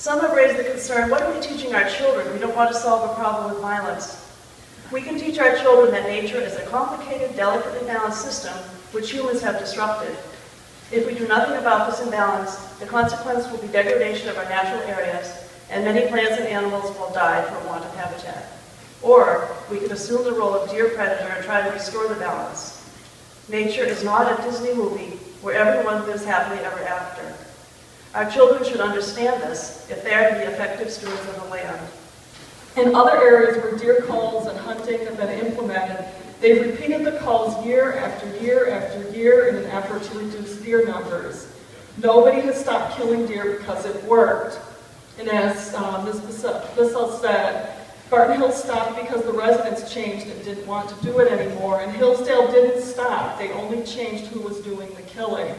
Some have raised the concern, what are we teaching our children? We don't want to solve a problem with violence. We can teach our children that nature is a complicated, delicately balanced system which humans have disrupted. If we do nothing about this imbalance, the consequence will be degradation of our natural areas, and many plants and animals will die for want of habitat. Or we can assume the role of deer predator and try to restore the balance. Nature is not a Disney movie where everyone lives happily ever after. Our children should understand this if they are to be effective stewards of the land. In other areas where deer calls and hunting have been implemented, they've repeated the calls year after year after year in an effort to reduce deer numbers. Nobody has stopped killing deer because it worked. And as Ms. Bissell said, Barton Hills stopped because the residents changed and didn't want to do it anymore, and Hillsdale didn't stop. They only changed who was doing the killing.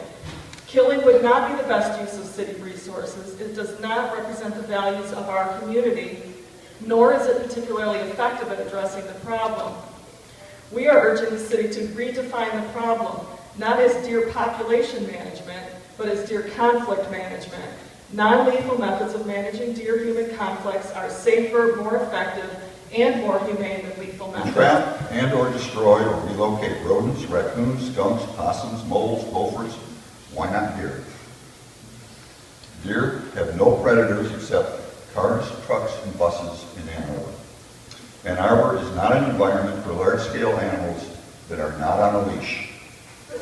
Killing would not be the best use of city resources. It does not represent the values of our community, nor is it particularly effective at addressing the problem. We are urging the city to redefine the problem, not as deer population management, but as deer conflict management. Non-lethal methods of managing deer-human conflicts are safer, more effective, and more humane than lethal methods. Trap and/or destroy or relocate rodents, raccoons, skunks, possums, moles, gophers. Why not deer? Deer have no predators except cars, trucks, and buses in Ann Arbor. Ann Arbor is not an environment for large-scale animals that are not on a leash.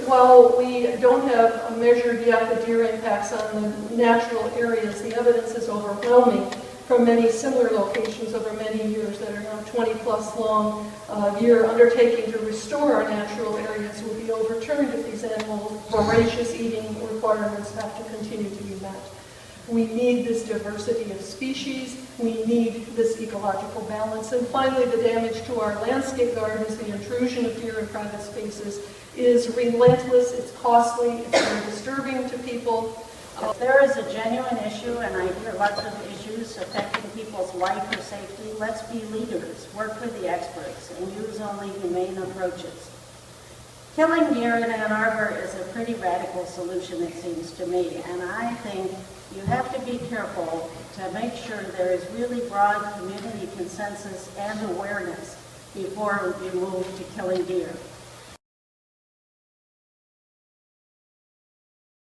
While we don't have measured yet the deer impacts on the natural areas, the evidence is overwhelming from many similar locations over many years that are now 20-plus long. Year undertaking to restore our natural areas will be overturned if these animal voracious eating requirements have to continue to be met. We need this diversity of species. We need this ecological balance. And finally, the damage to our landscape gardens, the intrusion of deer in private spaces, is relentless, it's costly, it's very disturbing to people. There is a genuine issue, and I hear lots of issues affecting people's life or safety. Let's be leaders, work with the experts, and use only humane approaches. Killing deer in Ann Arbor is a pretty radical solution, it seems to me, and I think you have to be careful to make sure there is really broad community consensus and awareness before you move to killing deer.